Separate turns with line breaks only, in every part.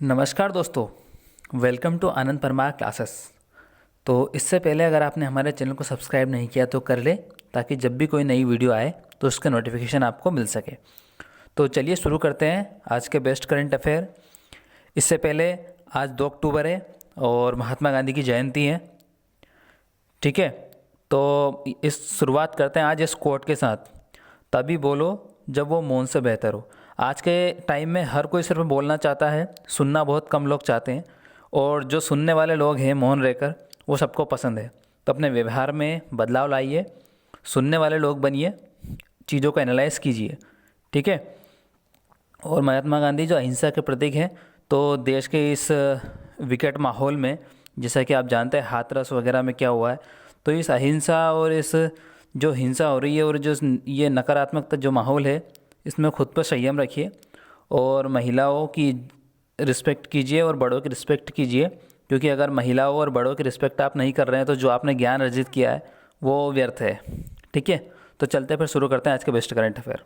नमस्कार दोस्तों, welcome to Anand Parmar classes. तो इससे पहले अगर आपने हमारे चैनल को सब्सक्राइब नहीं किया तो कर ले, ताकि जब भी कोई नई वीडियो आए तो उसका नोटिफिकेशन आपको मिल सके। तो चलिए शुरू करते हैं आज के बेस्ट करंट अफेयर। इससे पहले आज 2 अक्टूबर है और महात्मा गांधी की जयंती है। ठीक है, तो इस शुरुआत करते हैं आज इस कोट के साथ, तभी बोलो जब वो मौन से बेहतर हो। आज के टाइम में हर कोई सिर्फ बोलना चाहता है, सुनना बहुत कम लोग चाहते हैं। और जो सुनने वाले लोग हैं मौन रहकर, वो सबको पसंद है। तो अपने व्यवहार में बदलाव लाइए, सुनने वाले लोग बनिए, चीज़ों को एनालाइज कीजिए। ठीक है। और महात्मा गांधी जो अहिंसा के प्रतीक हैं, तो देश के इस विकट माहौल में, जैसा कि आप जानते हैं हाथरस वगैरह में क्या हुआ है, तो इस अहिंसा और इस जो हिंसा हो रही है और जो ये नकारात्मकता जो माहौल है, इसमें खुद पर संयम रखिए और महिलाओं की रिस्पेक्ट कीजिए और बड़ों की रिस्पेक्ट कीजिए। क्योंकि अगर महिलाओं और बड़ों की रिस्पेक्ट आप नहीं कर रहे हैं तो जो आपने ज्ञान अर्जित किया है वो व्यर्थ है। ठीक है, तो चलते हैं फिर शुरू करते हैं आज के बेस्ट करंट अफेयर।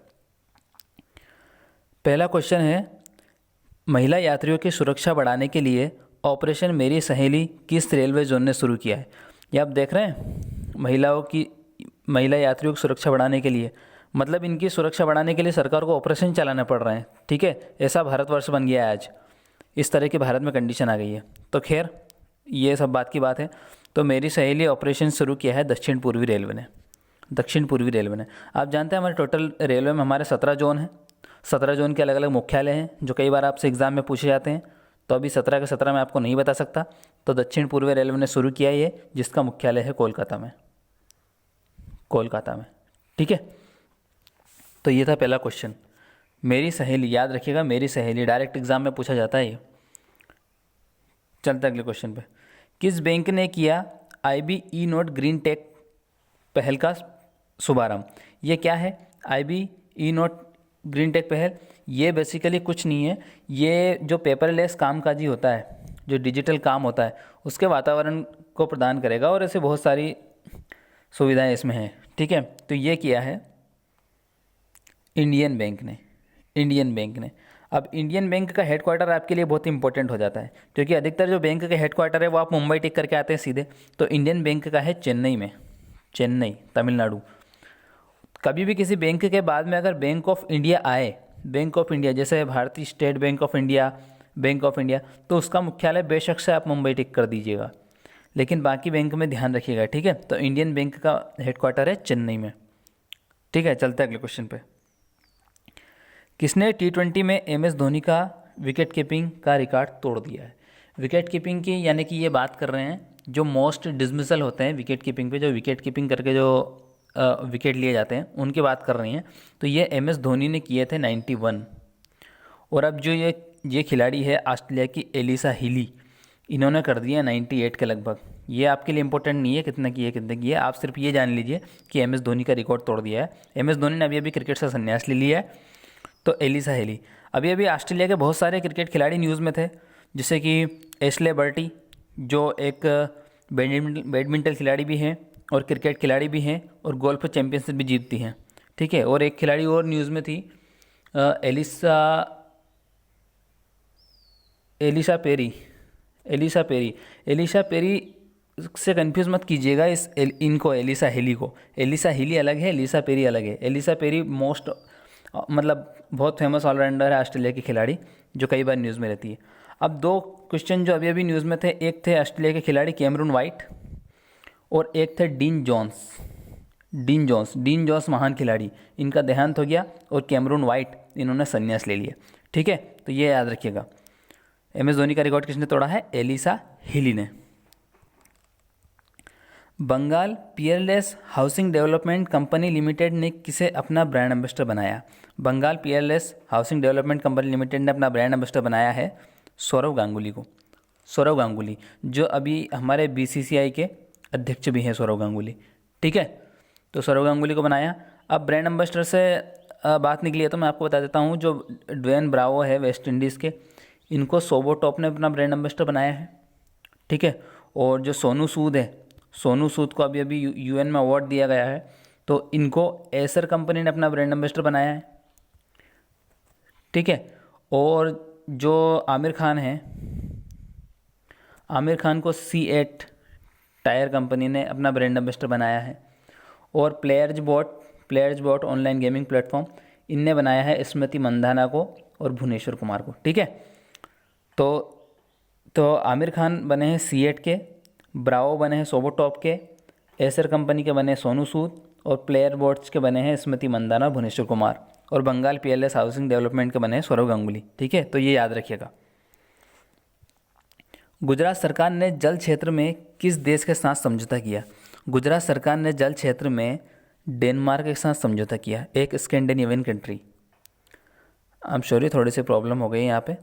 पहला क्वेश्चन है, महिला यात्रियों की सुरक्षा बढ़ाने के लिए ऑपरेशन मेरी सहेली किस रेलवे जोन ने शुरू किया है। ये आप देख रहे हैं, महिला यात्रियों की सुरक्षा बढ़ाने के लिए, मतलब इनकी सुरक्षा बढ़ाने के लिए सरकार को ऑपरेशन चलाने पड़ रहे हैं। ठीक है, ऐसा भारतवर्ष बन गया है आज, इस तरह की भारत में कंडीशन आ गई है। तो खैर, ये सब बात की बात है। तो मेरी सहेली ऑपरेशन शुरू किया है दक्षिण पूर्वी रेलवे ने। दक्षिण पूर्वी रेलवे ने, आप जानते हैं हमारे टोटल रेलवे में हमारे 17 जोन हैं। 17 जोन के अलग अलग मुख्यालय हैं जो कई बार आपसे एग्ज़ाम में पूछे जाते हैं। तो अभी 17 के 17 मैं आपको नहीं बता सकता। तो दक्षिण पूर्वी रेलवे ने शुरू किया ये, जिसका मुख्यालय है कोलकाता में। कोलकाता में। ठीक है, तो ये था पहला क्वेश्चन। मेरी सहेली, याद रखिएगा, मेरी सहेली डायरेक्ट एग्जाम में पूछा जाता है ये। चलते अगले क्वेश्चन पे। किस बैंक ने किया IB ई नोट ग्रीन टेक पहल का शुभारंभ। ये क्या है IB ई नोट ग्रीन टेक पहल? ये बेसिकली कुछ नहीं है, ये जो पेपरलेस कामकाजी होता है, जो डिजिटल काम होता है, उसके वातावरण को प्रदान करेगा और ऐसे बहुत सारी सुविधाएं इसमें हैं। ठीक है, तो ये किया है इंडियन बैंक ने। इंडियन बैंक ने। अब इंडियन बैंक का हेडक्वार्टर आपके लिए बहुत इंपॉर्टेंट हो जाता है, क्योंकि अधिकतर जो बैंक के हेडक्वार्टर है वो आप मुंबई टिक करके आते हैं सीधे। तो इंडियन बैंक का है चेन्नई में, चेन्नई, तमिलनाडु। कभी भी किसी बैंक के बाद में अगर बैंक ऑफ इंडिया आए, बैंक ऑफ इंडिया जैसे भारतीय state bank of India, bank of India, तो उसका मुख्यालय बेशक से आप मुंबई टिक कर दीजिएगा, लेकिन बाकी बैंक में ध्यान रखिएगा। ठीक है, तो इंडियन बैंक का हेडक्वार्टर है चेन्नई में। ठीक है, चलते हैं अगले क्वेश्चन पे। किसने T20 में MS धोनी का विकेट कीपिंग का रिकॉर्ड तोड़ दिया है। विकेट कीपिंग की, यानी कि ये बात कर रहे हैं जो मोस्ट डिसमिसल होते हैं विकेट कीपिंग पे, जो विकेट कीपिंग करके जो विकेट लिए जाते हैं, उनकी बात कर रही हैं। तो ये MS धोनी ने किए थे 91। और अब जो ये खिलाड़ी है ऑस्ट्रेलिया की एलिसा हीली, इन्होंने कर दिया 98 के लगभग। ये आपके लिए इंपॉर्टेंट नहीं है कितना किए कितने किए, आप सिर्फ ये जान लीजिए कि MS धोनी का रिकॉर्ड तोड़ दिया है। MS धोनी ने अभी अभी क्रिकेट से संन्यास ले लिया है। तो एलिसा हेली, अभी अभी ऑस्ट्रेलिया के बहुत सारे क्रिकेट खिलाड़ी न्यूज़ में थे, जैसे कि एशले बर्टी, जो एक बैडमिंटन खिलाड़ी भी हैं और क्रिकेट खिलाड़ी भी हैं और गोल्फ चैंपियनशिप भी जीतती हैं। ठीक है, और एक खिलाड़ी और न्यूज़ में थी, Alyssa Alyssa Perry. Alyssa Perry से कंफ्यूज मत कीजिएगा इनको, एलिसा हेली को। एलिसा हेली अलग है, एलिसा पेरी अलग है। एलिसा पेरी मोस्ट, मतलब बहुत फेमस ऑलराउंडर है ऑस्ट्रेलिया की खिलाड़ी, जो कई बार न्यूज़ में रहती है। अब 2 क्वेश्चन जो अभी अभी न्यूज़ में थे, एक थे ऑस्ट्रेलिया के खिलाड़ी कैमरून वाइट और एक थे डीन जॉन्स महान खिलाड़ी, इनका देहांत हो गया, और कैमरून वाइट इन्होंने संन्यास ले लिया। ठीक है, तो ये याद रखिएगा। MS धोनी का रिकॉर्ड किसने तोड़ा है? एलिसा हिली ने। Bengal Peerless housing development company limited ने किसे अपना ब्रांड एम्बेसडर बनाया। Bengal Peerless housing development company limited ने अपना ब्रांड एम्बेसडर बनाया है सौरव गांगुली को। सौरव गांगुली जो अभी हमारे BCCI के अध्यक्ष भी हैं, सौरव गांगुली। ठीक है, तो सौरव गांगुली को बनाया। अब ब्रांड एम्बेसडर से बात निकली है तो मैं आपको बता देता हूँ, जो ड्वेन ब्रावो है वेस्ट इंडीज़ के, इनको सोबोटॉप ने अपना ब्रांड एम्बेसडर बनाया है। ठीक है, और जो सोनू सूद है, सोनू सूद को अभी अभी UN में अवार्ड दिया गया है, तो इनको एसर कंपनी ने अपना ब्रांड एम्बेसडर बनाया है। ठीक है, और जो आमिर खान है, आमिर खान को C8 टायर कंपनी ने अपना ब्रांड एम्बेसडर बनाया है। और players bot online gaming platform, इनने बनाया है स्मृति मंदाना को और भुवनेश्वर कुमार को। ठीक है, तो आमिर खान बने हैं C8 के, ब्रावो बने हैं सोबोटॉप के, एसर कंपनी के बने हैं सोनू सूद, और प्लेयर बोट्स के बने हैं स्मृति मंदाना और भुवनेश्वर कुमार, और बंगाल PLS हाउसिंग डेवलपमेंट के बने हैं सौरव गांगुली। ठीक है, तो ये याद रखिएगा। गुजरात सरकार ने जल क्षेत्र में किस देश के साथ समझौता किया? गुजरात सरकार ने जल क्षेत्र में डेनमार्क के साथ समझौता किया, एक Scandinavian country. I am sorry, थोड़ी सी प्रॉब्लम हो गई यहाँ पे,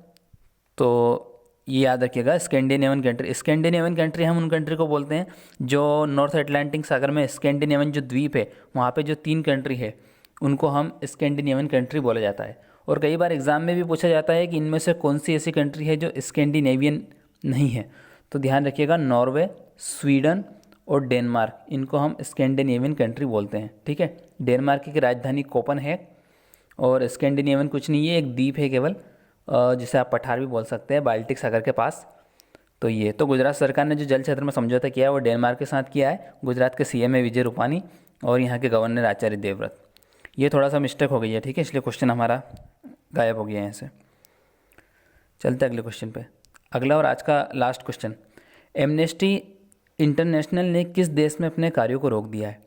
तो ये याद रखिएगा। स्कैंडिनेवियन कंट्री हम उन कंट्री को बोलते हैं जो नॉर्थ अटलांटिक सागर में स्कैंडिनेवियन जो द्वीप है वहाँ पे जो 3 कंट्री है उनको हम स्कैंडिनेवियन कंट्री बोला जाता है। और कई बार एग्जाम में भी पूछा जाता है कि इनमें से कौन सी ऐसी कंट्री है जो स्कैंडिनेवियन नहीं है, तो ध्यान रखिएगा, नॉर्वे, स्वीडन और डेनमार्क, इनको हम स्कैंडिनेवियन कंट्री बोलते हैं। ठीक है, डेनमार्क की राजधानी कोपनहेग, और स्कैंडिनेवियन कुछ नहीं है, एक द्वीप है केवल, जिसे आप पठार भी बोल सकते हैं, बाल्टिक सागर के पास। तो ये तो गुजरात सरकार ने जो जल क्षेत्र में समझौता किया है वो डेनमार्क के साथ किया है। गुजरात के CM है विजय रूपानी और यहाँ के गवर्नर आचार्य देवव्रत। ये थोड़ा सा मिस्टेक हो गई है, ठीक है, इसलिए क्वेश्चन हमारा गायब हो गया है यहाँ से। चलते अगले क्वेश्चन पे। अगला और आज का लास्ट क्वेश्चन, एमनेस्टी इंटरनेशनल ने किस देश में अपने कार्यों को रोक दिया है?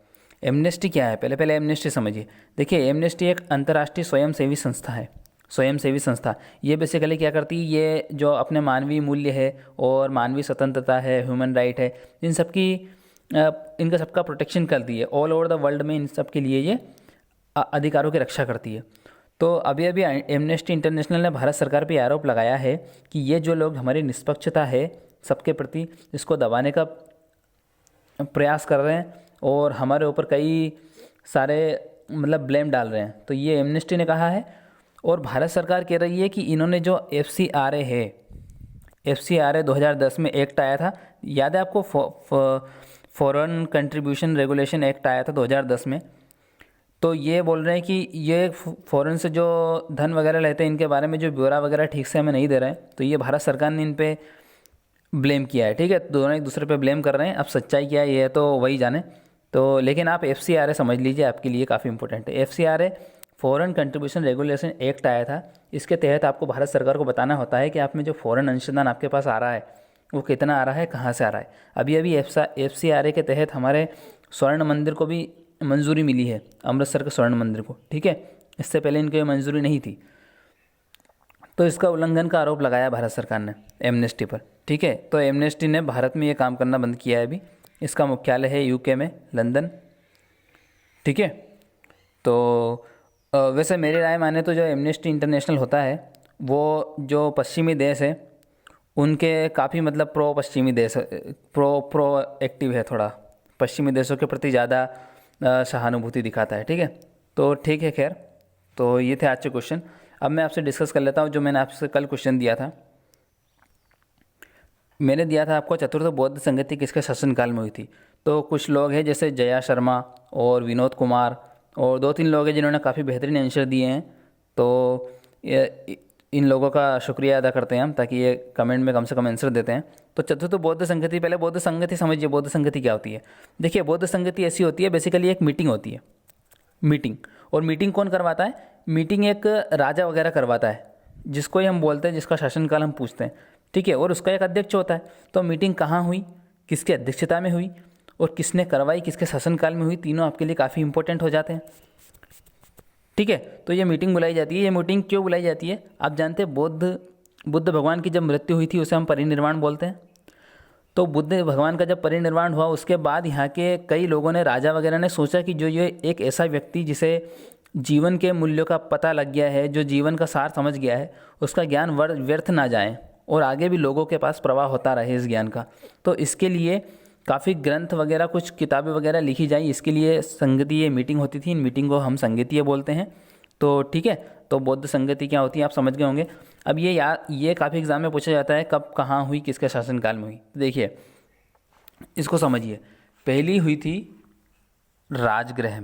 एमनेस्टी क्या है, पहले एमनेस्टी समझिए। देखिए, एमनेस्टी एक अंतर्राष्ट्रीय स्वयंसेवी संस्था है, स्वयंसेवी संस्था। ये बेसिकली क्या करती है, ये जो अपने मानवीय मूल्य है और मानवीय स्वतंत्रता है, ह्यूमन राइट है, इन सब की इनका सबका प्रोटेक्शन करती है। ऑल ओवर द वर्ल्ड में इन सब के लिए ये अधिकारों की रक्षा करती है। तो अभी एमनेस्टी इंटरनेशनल ने भारत सरकार पर आरोप लगाया है कि ये जो लोग हमारी निष्पक्षता है सबके प्रति, इसको दबाने का प्रयास कर रहे हैं और हमारे ऊपर कई सारे मतलब ब्लेम डाल रहे हैं। तो ये एमनेस्टी ने कहा है। और भारत सरकार कह रही है कि इन्होंने जो FCRA है, FCRA 2010 में एक्ट आया था, याद है आपको, फॉरेन कंट्रीब्यूशन रेगुलेशन एक्ट आया था 2010 में। तो ये बोल रहे हैं कि ये फॉरेन से जो धन वगैरह लेते हैं इनके बारे में जो ब्यौरा वगैरह ठीक से हमें नहीं दे रहे हैं, तो ये भारत सरकार ने इन पे ब्लेम किया है। ठीक है, दोनों एक दूसरे पे ब्लेम कर रहे हैं। अब सच्चाई क्या है ये तो वही जाने। तो लेकिन आप FCRA समझ लीजिए, आपके लिए काफ़ी इंपॉर्टेंट है। FCRA foreign contribution regulation act आया था। इसके तहत आपको भारत सरकार को बताना होता है कि आप में जो फॉरेन अंशदान आपके पास आ रहा है वो कितना आ रहा है, कहाँ से आ रहा है। अभी FCRA के तहत हमारे स्वर्ण मंदिर को भी मंजूरी मिली है, अमृतसर के स्वर्ण मंदिर को। ठीक है, इससे पहले इनकी मंजूरी नहीं थी। तो इसका उल्लंघन का आरोप लगाया भारत सरकार ने एमनेस्टी पर। ठीक है, तो एमनेस्टी ने भारत में ये काम करना बंद किया है अभी। इसका मुख्यालय है UK में, लंदन। ठीक है, तो वैसे मेरी राय माने तो जो एमनेस्टी इंटरनेशनल होता है वो जो पश्चिमी देश है उनके काफ़ी मतलब प्रो पश्चिमी देश, प्रो एक्टिव है, थोड़ा पश्चिमी देशों के प्रति ज़्यादा सहानुभूति दिखाता है। ठीक है, तो ठीक है, खैर, तो ये थे आज के क्वेश्चन। अब मैं आपसे डिस्कस कर लेता हूँ जो मैंने आपसे कल क्वेश्चन दिया था। मैंने दिया था आपको, चतुर्थ बौद्ध संगति किसके शासनकाल में हुई थी? तो कुछ लोग हैं जैसे जया शर्मा और विनोद कुमार, और 2-3 लोग हैं जिन्होंने काफ़ी बेहतरीन आंसर दिए हैं। तो इन लोगों का शुक्रिया अदा करते हैं हम, ताकि ये कमेंट में कम से कम आंसर देते हैं। तो चतुर्थ बौद्ध संगति, पहले बौद्ध संगति समझिए, बौद्ध संगति क्या होती है। देखिए, बौद्ध संगति ऐसी होती है, बेसिकली एक मीटिंग होती है, मीटिंग। और मीटिंग कौन करवाता है? मीटिंग एक राजा वगैरह करवाता है, जिसको ही हम बोलते हैं, जिसका शासनकाल हम पूछते हैं। ठीक है, और उसका एक अध्यक्ष होता है। तो मीटिंग कहाँ हुई, किसकी अध्यक्षता में हुई और किसने करवाई, किसके शासनकाल में हुई, तीनों आपके लिए काफ़ी इंपॉर्टेंट हो जाते हैं। ठीक है, तो ये मीटिंग बुलाई जाती है। ये मीटिंग क्यों बुलाई जाती है? आप जानते हैं, बुद्ध भगवान की जब मृत्यु हुई थी उसे हम परिनिर्वाण बोलते हैं। तो बुद्ध भगवान का जब परिनिर्वाण हुआ उसके बाद यहाँ के कई लोगों ने, राजा वगैरह ने सोचा कि जो ये एक ऐसा व्यक्ति जिसे जीवन के मूल्यों का पता लग गया है, जो जीवन का सार समझ गया है, उसका ज्ञान व्यर्थ ना जाए और आगे भी लोगों के पास प्रवाह होता रहे इस ज्ञान का। तो इसके लिए काफ़ी ग्रंथ वगैरह, कुछ किताबें वगैरह लिखी जाए, इसके लिए संगति, ये मीटिंग होती थी। इन मीटिंग को हम संगीतीय बोलते हैं। तो ठीक है, तो बौद्ध संगति क्या होती है आप समझ गए होंगे। अब ये काफ़ी एग्जाम में पूछा जाता है, कब, कहाँ हुई, किसके शासनकाल में हुई। देखिए, इसको समझिए। पहली हुई थी राजगृह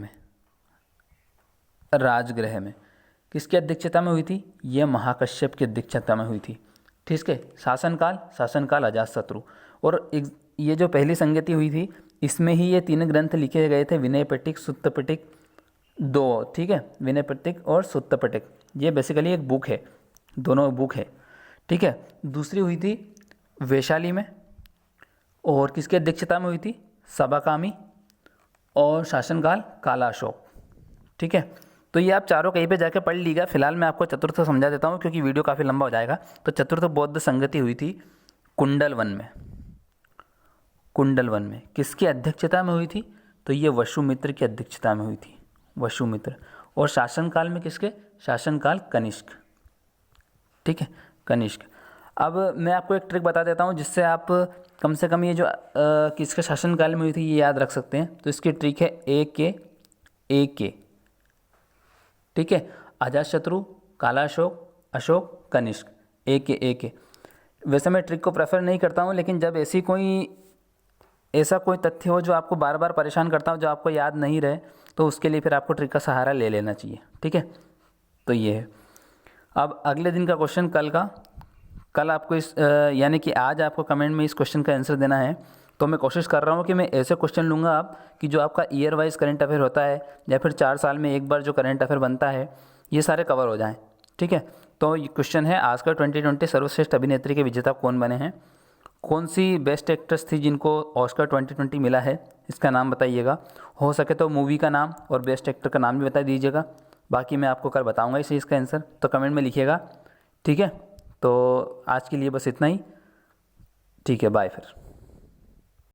में, किसकी अध्यक्षता में हुई थी? ये महाकश्यप की अध्यक्षता में हुई थी। ठीक है। शासनकाल अजातशत्रु। और ये जो पहली संगति हुई थी इसमें ही ये 3 ग्रंथ लिखे गए थे, विनय पिटक, सुत्त पिटक 2। ठीक है, विनय पिटक और सुत्त पिटक, ये बेसिकली एक बुक है, दोनों बुक है। ठीक है। दूसरी हुई थी वैशाली में, और किसकी अध्यक्षता में हुई थी? सबाकामी। और शासनकाल काला अशोक। ठीक है। तो ये आप चारों कहीं पे जाके पढ़ लीजिएगा। फिलहाल मैं आपको चतुर्थ समझा देता हूँ क्योंकि वीडियो काफ़ी लंबा हो जाएगा। तो चतुर्थ बौद्ध संगति हुई थी कुंडलवन में। कुंडलवन में किसकी अध्यक्षता में हुई थी? तो ये वसुमित्र की अध्यक्षता में हुई थी, वसुमित्र। और शासनकाल में किसके? शासनकाल कनिष्क। ठीक है, कनिष्क। अब मैं आपको एक ट्रिक बता देता हूँ जिससे आप कम से कम ये जो किसके शासनकाल में हुई थी ये याद रख सकते हैं। तो इसकी ट्रिक है ए के। ठीक है, अजातशत्रु, काला अशोक, अशोक, कनिष्क, ए के। वैसे मैं ट्रिक को प्रेफर नहीं करता हूँ, लेकिन जब ऐसा कोई तथ्य हो जो आपको बार बार परेशान करता हो, जो आपको याद नहीं रहे, तो उसके लिए फिर आपको ट्रिक का सहारा ले लेना चाहिए। ठीक है, तो ये है। अब अगले दिन का क्वेश्चन कल आपको यानी कि आज आपको कमेंट में इस क्वेश्चन का आंसर देना है। तो मैं कोशिश कर रहा हूँ कि मैं ऐसे क्वेश्चन लूँगा आप कि जो आपका ईयर वाइज करंट अफेयर होता है या फिर 4 साल में एक बार जो करंट अफेयर बनता है, ये सारे कवर हो जाएं। ठीक है, तो ये क्वेश्चन है आज का 2020 सर्वश्रेष्ठ अभिनेत्री के विजेता कौन बने हैं? कौन सी बेस्ट एक्ट्रेस थी जिनको ऑस्कर 2020 मिला है, इसका नाम बताइएगा। हो सके तो मूवी का नाम और बेस्ट एक्टर का नाम भी बता दीजिएगा। बाकी मैं आपको कल बताऊँगा इस चीज़ का आंसर, तो कमेंट में लिखिएगा। ठीक है, तो आज के लिए बस इतना ही। ठीक है, बाय फिर।